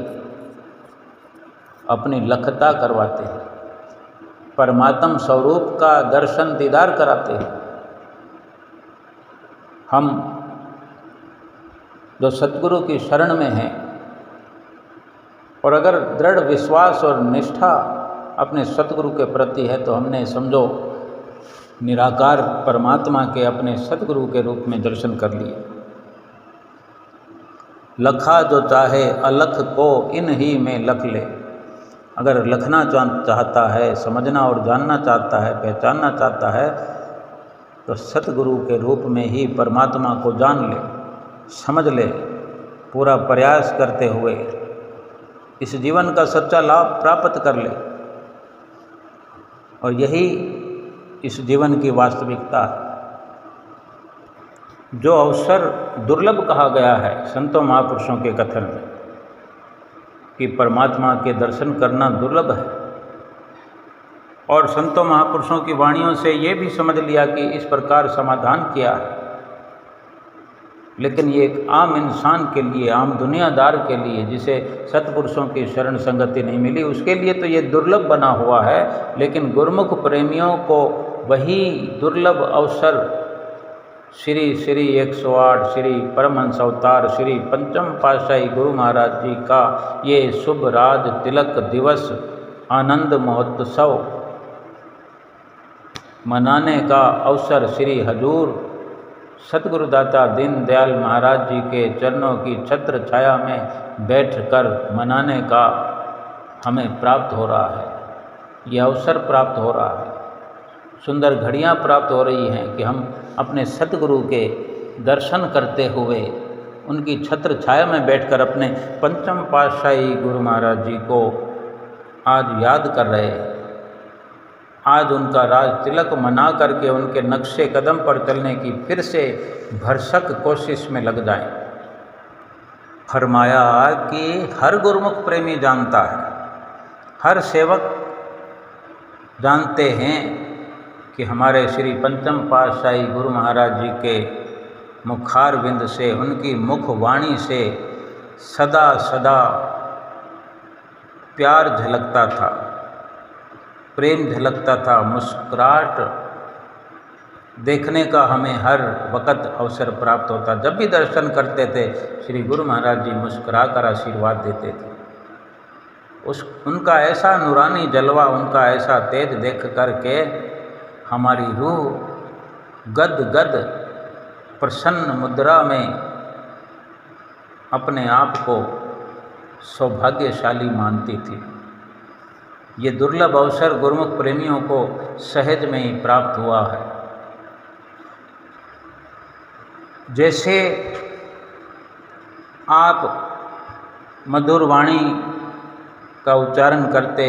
अपनी लखता करवाते हैं, परमात्म स्वरूप का दर्शन दीदार कराते हैं। हम जो सतगुरु की शरण में हैं और अगर दृढ़ विश्वास और निष्ठा अपने सतगुरु के प्रति है तो हमने समझो निराकार परमात्मा के अपने सतगुरु के रूप में दर्शन कर लिए। लखा जो चाहे अलख को इन ही में लख ले। अगर लखना चाहता है, समझना और जानना चाहता है, पहचानना चाहता है, तो सतगुरु के रूप में ही परमात्मा को जान ले, समझ ले, पूरा प्रयास करते हुए इस जीवन का सच्चा लाभ प्राप्त कर ले। और यही इस जीवन की वास्तविकता है। जो अवसर दुर्लभ कहा गया है संतों महापुरुषों के कथन में कि परमात्मा के दर्शन करना दुर्लभ है, और संतों महापुरुषों की वाणियों से ये भी समझ लिया कि इस प्रकार समाधान किया है, लेकिन ये एक आम इंसान के लिए, आम दुनियादार के लिए, जिसे सत्पुरुषों की शरण संगति नहीं मिली, उसके लिए तो ये दुर्लभ बना हुआ है। लेकिन गुरुमुख प्रेमियों को वही दुर्लभ अवसर श्री 108 श्री परमहंस अवतार श्री पंचम पातशाही गुरु महाराज जी का ये शुभ राज तिलक दिवस आनंद महोत्सव मनाने का अवसर श्री हजूर सतगुरुदाता दीन दयाल महाराज जी के चरणों की छत्र छाया में बैठकर मनाने का हमें प्राप्त हो रहा है। यह अवसर प्राप्त हो रहा है, सुंदर घड़ियाँ प्राप्त हो रही हैं कि हम अपने सतगुरु के दर्शन करते हुए उनकी छत्र छाया में बैठकर अपने पंचम पातशाही गुरु महाराज जी को आज याद कर रहे हैं। आज उनका राज तिलक मना करके उनके नक्शे कदम पर चलने की फिर से भरसक कोशिश में लग जाएं। फरमाया कि हर गुरुमुख प्रेमी जानता है, हर सेवक जानते हैं कि हमारे श्री पंचम पातशाही गुरु महाराज जी के मुखारविंद से, उनकी मुख वाणी से सदा सदा प्यार झलकता था, प्रेम झलकता था, मुस्कुराहट देखने का हमें हर वक्त अवसर प्राप्त होता। जब भी दर्शन करते थे श्री गुरु महाराज जी मुस्कुरा कर आशीर्वाद देते थे। उनका ऐसा नूरानी जलवा, उनका ऐसा तेज देख कर के हमारी रूह गद गद प्रसन्न मुद्रा में अपने आप को सौभाग्यशाली मानती थी। ये दुर्लभ अवसर गुरुमुख प्रेमियों को सहज में ही प्राप्त हुआ है। जैसे आप मधुर वाणी का उच्चारण करते,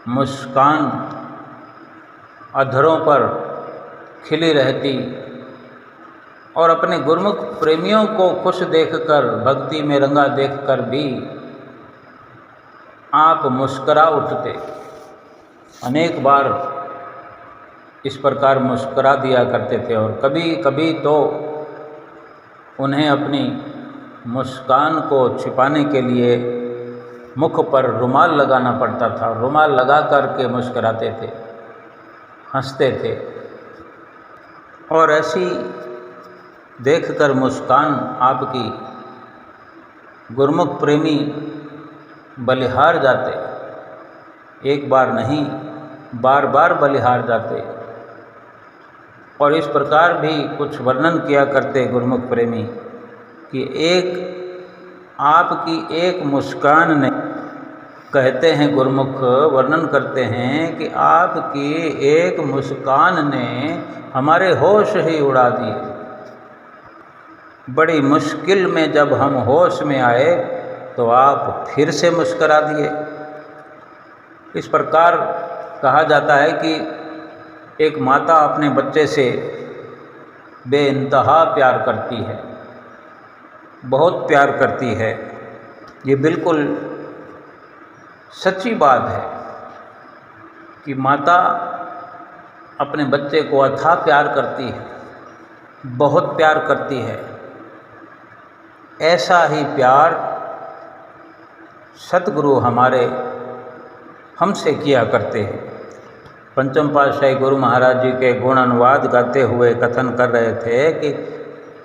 मुस्कान अधरों पर खिली रहती और अपने गुरुमुख प्रेमियों को खुश देखकर, भक्ति में रंगा देखकर भी आप मुस्करा उठते। अनेक बार इस प्रकार मुस्करा दिया करते थे और कभी कभी तो उन्हें अपनी मुस्कान को छिपाने के लिए मुख पर रुमाल लगाना पड़ता था। रुमाल लगा कर के मुस्कराते थे, हंसते थे और ऐसी देखकर मुस्कान आपकी गुरुमुख प्रेमी बलिहार जाते। एक बार नहीं, बार बार बलिहार जाते। और इस प्रकार भी कुछ वर्णन किया करते गुरुमुख प्रेमी कि आपकी एक मुस्कान ने, कहते हैं गुरुमुख वर्णन करते हैं कि आपकी एक मुस्कान ने हमारे होश ही उड़ा दिए। बड़ी मुश्किल में जब हम होश में आए तो आप फिर से मुस्करा दिए। इस प्रकार कहा जाता है कि एक माता अपने बच्चे से बेइंतहा प्यार करती है, बहुत प्यार करती है। ये बिल्कुल सच्ची बात है कि माता अपने बच्चे को अथाह प्यार करती है, बहुत प्यार करती है। ऐसा ही प्यार सतगुरु हमारे हमसे किया करते हैं। पंचम पातशाही गुरु महाराज जी के गुण अनुवाद गाते हुए कथन कर रहे थे कि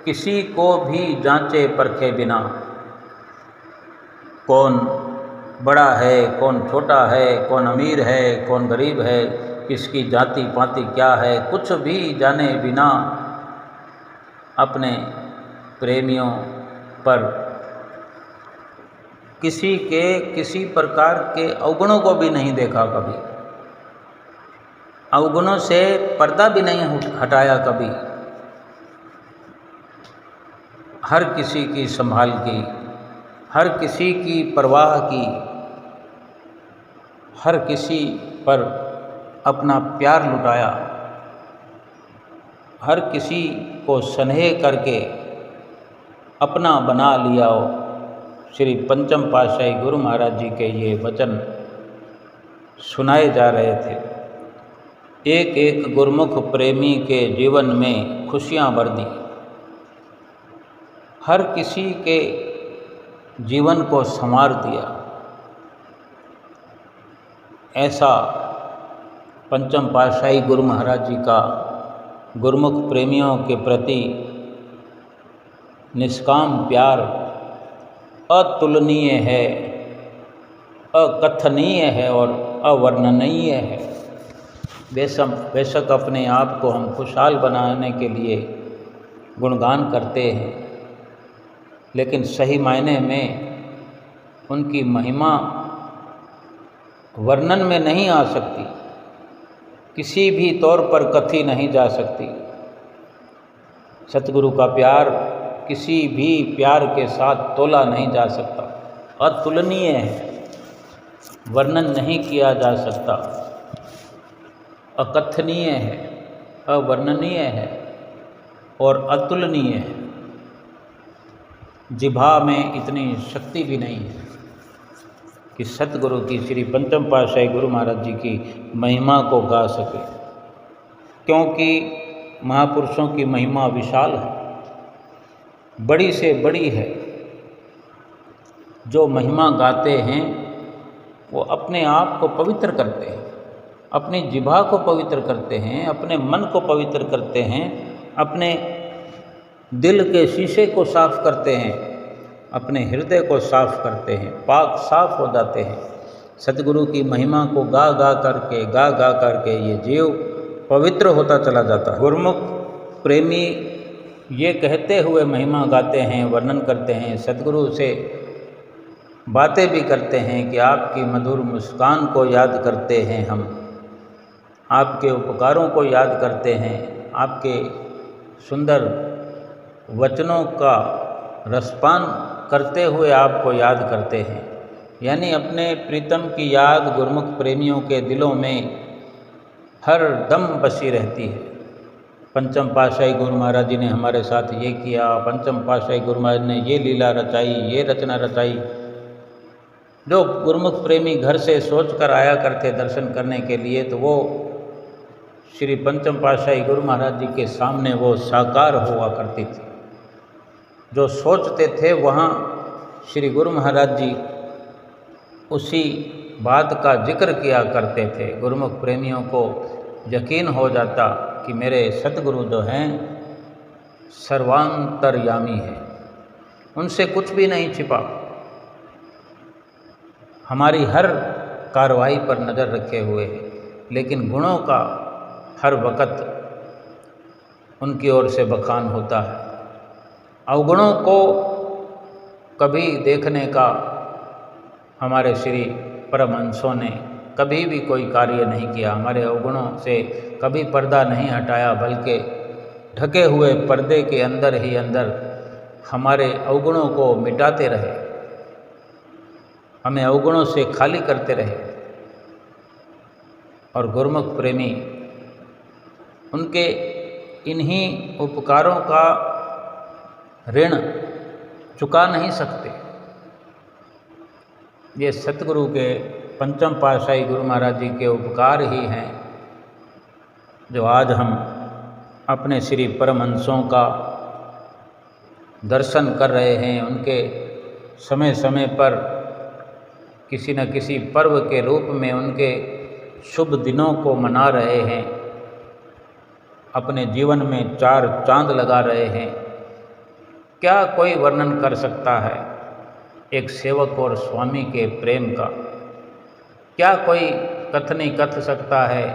किसी को भी जांचे परखे बिना, कौन बड़ा है, कौन छोटा है, कौन अमीर है, कौन गरीब है, किसकी जाति पाति क्या है, कुछ भी जाने बिना अपने प्रेमियों पर किसी प्रकार के अवगुणों को भी नहीं देखा कभी, अवगुणों से पर्दा भी नहीं हटाया कभी। हर किसी की संभाल की, हर किसी की परवाह की, हर किसी पर अपना प्यार लुटाया, हर किसी को स्नेह करके अपना बना लिया हो। श्री पंचम पातशाही गुरु महाराज जी के ये वचन सुनाए जा रहे थे। एक एक गुरुमुख प्रेमी के जीवन में खुशियाँ भर दी, हर किसी के जीवन को संवार दिया। ऐसा पंचम पातशाही गुरु महाराज जी का गुरुमुख प्रेमियों के प्रति निष्काम प्यार अतुलनीय है, अकथनीय है और अवर्णनीय है। बेशक अपने आप को हम खुशहाल बनाने के लिए गुणगान करते हैं, लेकिन सही मायने में उनकी महिमा वर्णन में नहीं आ सकती, किसी भी तौर पर कथी नहीं जा सकती। सतगुरु का प्यार किसी भी प्यार के साथ तोला नहीं जा सकता, अतुलनीय है, वर्णन नहीं किया जा सकता, अकथनीय है, अवर्णनीय है और अतुलनीय है। जिभा में इतनी शक्ति भी नहीं है कि सतगुरु की श्री पंचम पातशाही गुरु महाराज जी की महिमा को गा सके, क्योंकि महापुरुषों की महिमा विशाल है, बड़ी से बड़ी है। जो महिमा गाते हैं वो अपने आप को पवित्र करते हैं, अपनी जिह्वा को पवित्र करते हैं, अपने मन को पवित्र करते हैं, अपने दिल के शीशे को साफ करते हैं, अपने हृदय को साफ करते हैं, पाक साफ हो जाते हैं। सतगुरु की महिमा को गा गा करके ये जीव पवित्र होता चला जाता है। गुरुमुख प्रेमी ये कहते हुए महिमा गाते हैं, वर्णन करते हैं, सतगुरु से बातें भी करते हैं कि आपकी मधुर मुस्कान को याद करते हैं, हम आपके उपकारों को याद करते हैं, आपके सुंदर वचनों का रसपान करते हुए आपको याद करते हैं। यानी अपने प्रीतम की याद गुरुमुख प्रेमियों के दिलों में हर दम बसी रहती है। पंचम पातशाही गुरु महाराज जी ने हमारे साथ ये किया, पंचम पातशाही गुरु महाराज ने ये लीला रचाई, ये रचना रचाई। जो गुरुमुख प्रेमी घर से सोच कर आया करते दर्शन करने के लिए, तो वो श्री पंचम पातशाही गुरु महाराज जी के सामने वो साकार हुआ करती थी। जो सोचते थे वहाँ श्री गुरु महाराज जी उसी बात का जिक्र किया करते थे। गुरुमुख प्रेमियों को यकीन हो जाता कि मेरे सतगुरु जो हैं सर्वांतर्यामी हैं, उनसे कुछ भी नहीं छिपा, हमारी हर कार्रवाई पर नज़र रखे हुए हैं, लेकिन गुणों का हर वक़्त उनकी ओर से बखान होता है। अवगुणों को कभी देखने का हमारे श्री परमहंसों ने कभी भी कोई कार्य नहीं किया। हमारे अवगुणों से कभी पर्दा नहीं हटाया, बल्कि ढके हुए पर्दे के अंदर ही अंदर हमारे अवगुणों को मिटाते रहे, हमें अवगुणों से खाली करते रहे। और गुरुमुख प्रेमी उनके इन्हीं उपकारों का ऋण चुका नहीं सकते। ये सतगुरु के पंचम पातशाही गुरु महाराज जी के उपकार ही हैं जो आज हम अपने श्री परमहंसों का दर्शन कर रहे हैं। उनके समय समय पर किसी न किसी पर्व के रूप में उनके शुभ दिनों को मना रहे हैं, अपने जीवन में 4 चांद लगा रहे हैं। क्या कोई वर्णन कर सकता है एक सेवक और स्वामी के प्रेम का? क्या कोई कथनी कथ सकता है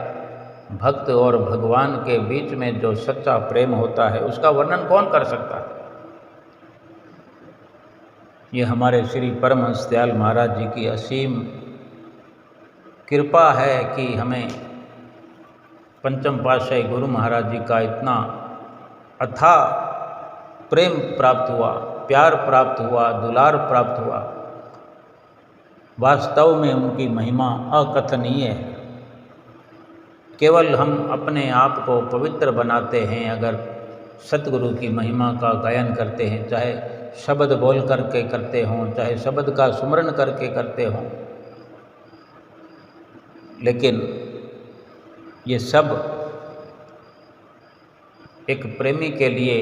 भक्त और भगवान के बीच में जो सच्चा प्रेम होता है, उसका वर्णन कौन कर सकता है? ये हमारे श्री परमहंस दयाल महाराज जी की असीम कृपा है कि हमें पंचम पातशाही गुरु महाराज जी का इतना अथाह प्रेम प्राप्त हुआ, प्यार प्राप्त हुआ, दुलार प्राप्त हुआ। वास्तव में उनकी महिमा अकथनीय है। केवल हम अपने आप को पवित्र बनाते हैं अगर सतगुरु की महिमा का गायन करते हैं, चाहे शब्द बोल करके करते हों, चाहे शब्द का सुमरण करके करते हों। लेकिन ये सब एक प्रेमी के लिए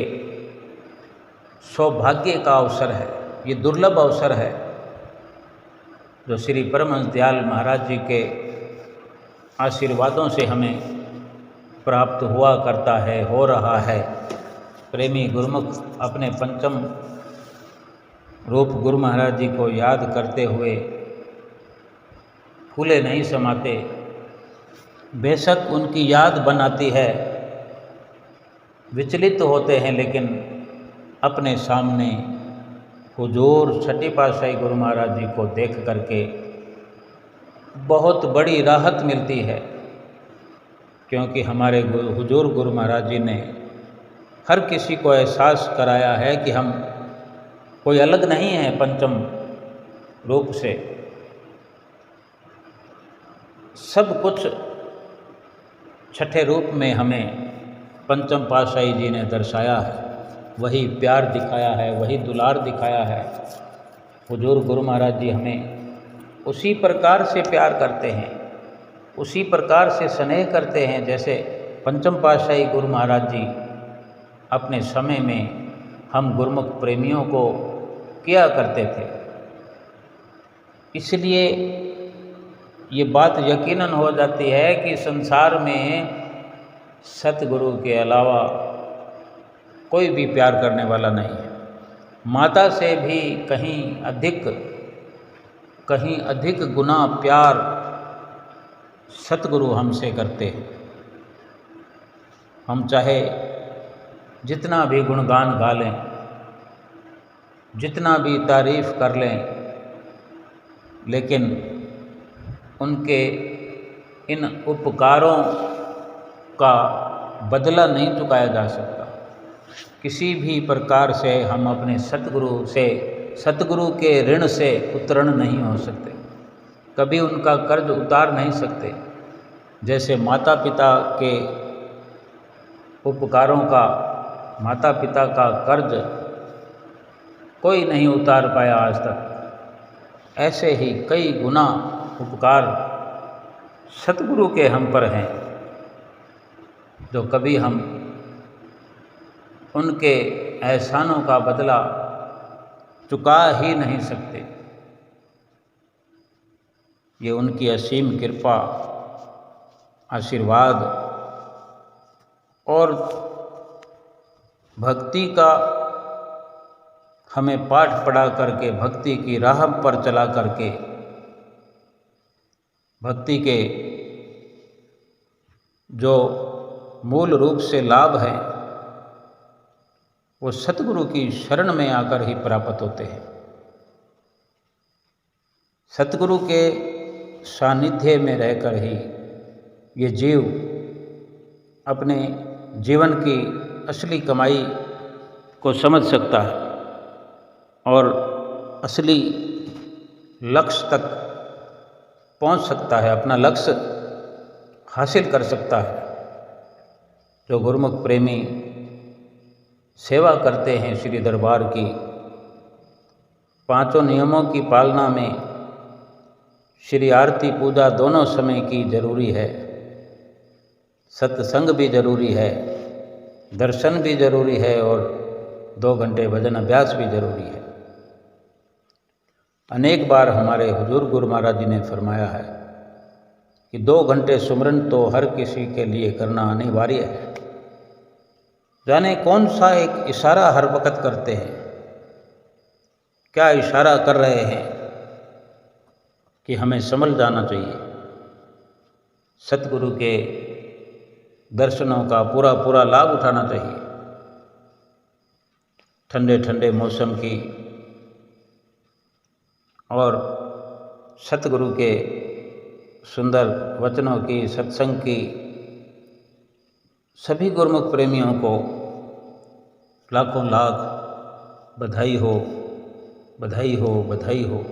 सौभाग्य का अवसर है, ये दुर्लभ अवसर है जो श्री परमहंस दयाल महाराज जी के आशीर्वादों से हमें प्राप्त हुआ करता है, हो रहा है। प्रेमी गुरुमुख अपने पंचम रूप गुरु महाराज जी को याद करते हुए फूले नहीं समाते। बेशक उनकी याद बनाती है, विचलित होते हैं, लेकिन अपने सामने हुजूर छठी पातशाही गुरु महाराज जी को देख करके बहुत बड़ी राहत मिलती है, क्योंकि हमारे हुजूर गुरु महाराज जी ने हर किसी को एहसास कराया है कि हम कोई अलग नहीं है पंचम रूप से। सब कुछ छठे रूप में हमें पंचम पातशाही जी ने दर्शाया है, वही प्यार दिखाया है, वही दुलार दिखाया है। हुजूर गुरु महाराज जी हमें उसी प्रकार से प्यार करते हैं, उसी प्रकार से स्नेह करते हैं जैसे पंचम पातशाही गुरु महाराज जी अपने समय में हम गुरुमुख प्रेमियों को किया करते थे। इसलिए ये बात यकीनन हो जाती है कि संसार में सतगुरु के अलावा कोई भी प्यार करने वाला नहीं है। माता से भी कहीं अधिक गुना प्यार सतगुरु हमसे करते हैं। हम चाहे जितना भी गुणगान गा लें, जितना भी तारीफ़ कर लें, लेकिन उनके इन उपकारों का बदला नहीं चुकाया जा सकता। किसी भी प्रकार से हम अपने सतगुरु के ऋण से उत्तीर्ण नहीं हो सकते, कभी उनका कर्ज उतार नहीं सकते। जैसे माता पिता के उपकारों का, माता पिता का कर्ज कोई नहीं उतार पाया आज तक, ऐसे ही कई गुना उपकार सतगुरु के हम पर हैं, जो कभी हम उनके एहसानों का बदला चुका ही नहीं सकते। ये उनकी असीम कृपा, आशीर्वाद और भक्ति का हमें पाठ पढ़ा करके, भक्ति की राह पर चला करके, भक्ति के जो मूल रूप से लाभ हैं वो सतगुरु की शरण में आकर ही प्राप्त होते हैं। सतगुरु के सानिध्य में रहकर ही ये जीव अपने जीवन की असली कमाई को समझ सकता है और असली लक्ष्य तक पहुंच सकता है, अपना लक्ष्य हासिल कर सकता है। जो गुरुमुख प्रेमी सेवा करते हैं श्री दरबार की, पांचों नियमों की पालना में श्री आरती पूजा दोनों समय की जरूरी है, सत्संग भी जरूरी है, दर्शन भी जरूरी है और 2 घंटे भजन अभ्यास भी जरूरी है। अनेक बार हमारे हुजूर गुरु महाराज जी ने फरमाया है कि 2 घंटे सुमरन तो हर किसी के लिए करना अनिवार्य है। जाने कौन सा एक इशारा हर वक्त करते हैं, क्या इशारा कर रहे हैं कि हमें समझ जाना चाहिए। सतगुरु के दर्शनों का पूरा लाभ उठाना चाहिए। ठंडे ठंडे मौसम की और सतगुरु के सुंदर वचनों की, सत्संग की सभी गुरुमुख प्रेमियों को लाखों लाख बधाई हो, बधाई हो, बधाई हो।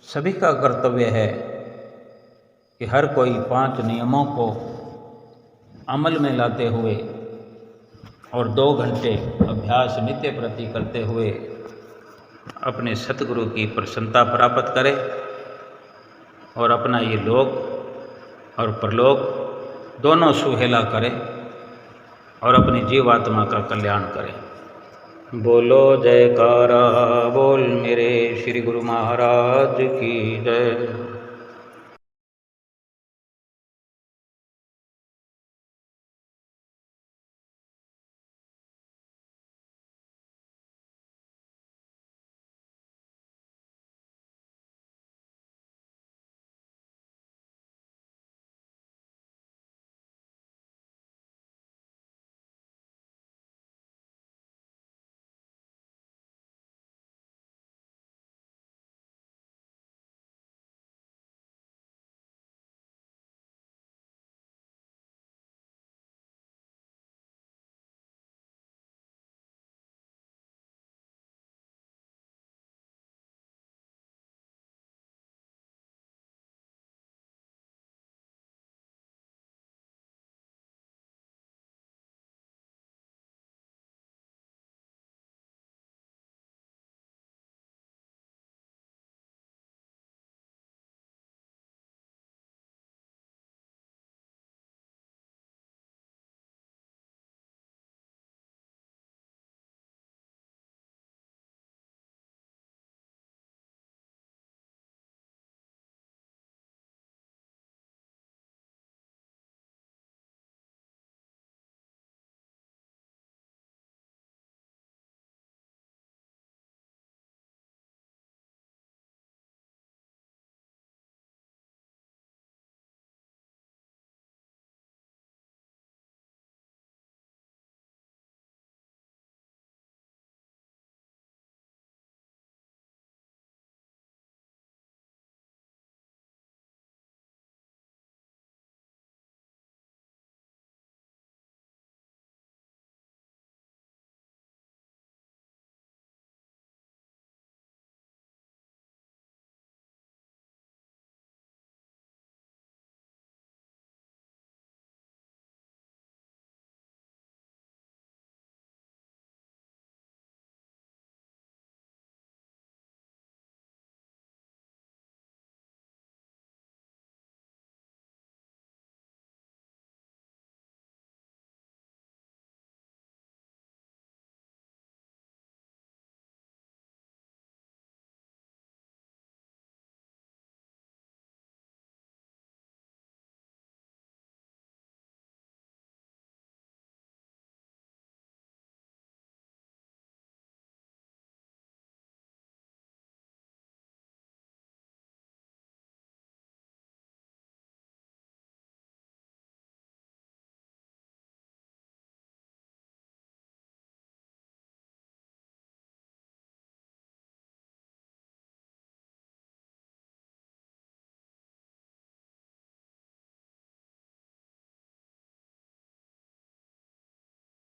सभी का कर्तव्य है कि हर कोई 5 नियमों को अमल में लाते हुए और 2 घंटे अभ्यास नित्य प्रति करते हुए अपने सतगुरु की प्रसन्नता प्राप्त करे और अपना ये लोक और परलोक दोनों सुहेला करे और अपनी जीवात्मा का कल्याण करे। बोलो जयकारा बोल मेरे श्री गुरु महाराज की जय।